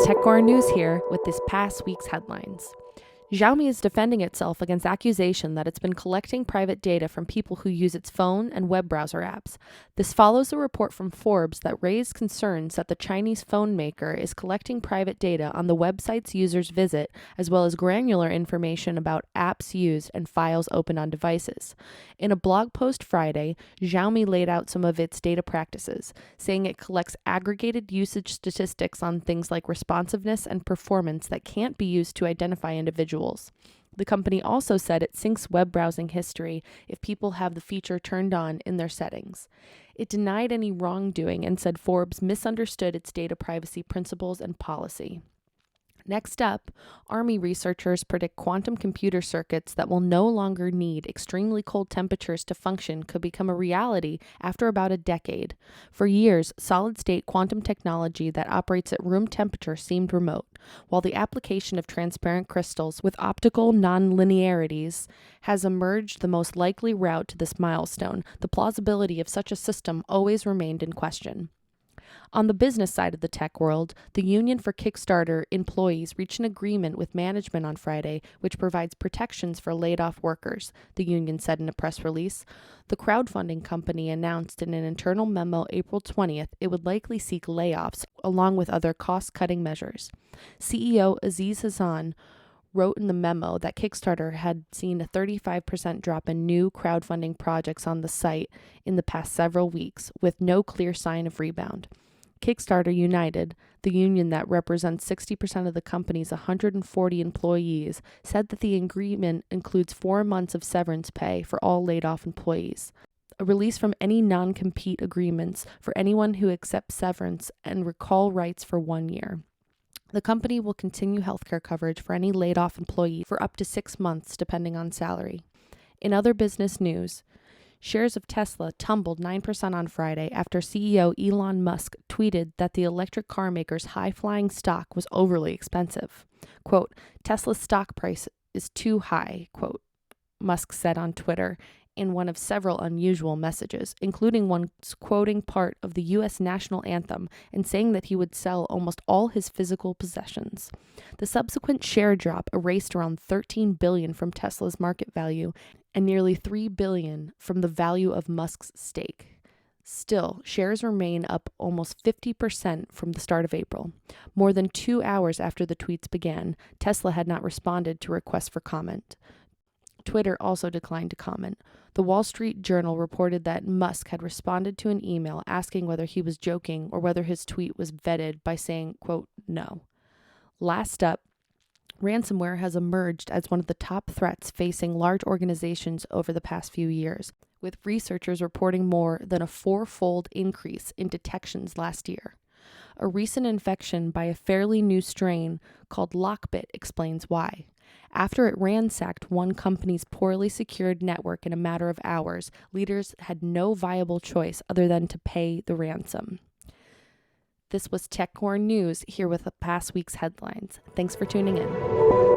TechCore News here with this past week's headlines. Xiaomi is defending itself against accusation that it's been collecting private data from people who use its phone and web browser apps. This follows a report from Forbes that raised concerns that the Chinese phone maker is collecting private data on the websites users visit, as well as granular information about apps used and files opened on devices. In a blog post Friday, Xiaomi laid out some of its data practices, saying it collects aggregated usage statistics on things like responsiveness and performance that can't be used to identify individuals. The company also said it syncs web browsing history if people have the feature turned on in their settings. It denied any wrongdoing and said Forbes misunderstood its data privacy principles and policy. Next up, Army researchers predict quantum computer circuits that will no longer need extremely cold temperatures to function could become a reality after about a decade. For years, solid-state quantum technology that operates at room temperature seemed remote, while the application of transparent crystals with optical nonlinearities has emerged the most likely route to this milestone. The plausibility of such a system always remained in question. On the business side of the tech world, the Union for Kickstarter employees reached an agreement with management on Friday, which provides protections for laid-off workers, the union said in a press release. The crowdfunding company announced in an internal memo April 20th it would likely seek layoffs, along with other cost-cutting measures. CEO Aziz Hassan wrote in the memo that Kickstarter had seen a 35% drop in new crowdfunding projects on the site in the past several weeks, with no clear sign of rebound. Kickstarter United, the union that represents 60% of the company's 140 employees, said that the agreement includes 4 months of severance pay for all laid-off employees, a release from any non-compete agreements for anyone who accepts severance, and recall rights for 1 year. The company will continue healthcare coverage for any laid-off employee for up to 6 months, depending on salary. In other business news, shares of Tesla tumbled 9% on Friday after CEO Elon Musk tweeted that the electric car maker's high-flying stock was overly expensive. Quote, Tesla's stock price is too high, quote, Musk said on Twitter in one of several unusual messages, including one quoting part of the U.S. national anthem and saying that he would sell almost all his physical possessions. The subsequent share drop erased around $13 billion from Tesla's market value and nearly $3 billion from the value of Musk's stake. Still, shares remain up almost 50% from the start of April. More than 2 hours after the tweets began, Tesla had not responded to requests for comment. Twitter also declined to comment. The Wall Street Journal reported that Musk had responded to an email asking whether he was joking or whether his tweet was vetted by saying, quote, no. Last up, ransomware has emerged as one of the top threats facing large organizations over the past few years, with researchers reporting more than a 4-fold increase in detections last year. A recent infection by a fairly new strain called Lockbit explains why. After it ransacked one company's poorly secured network in a matter of hours, leaders had no viable choice other than to pay the ransom. This was TechCore News, here with the past week's headlines. Thanks for tuning in.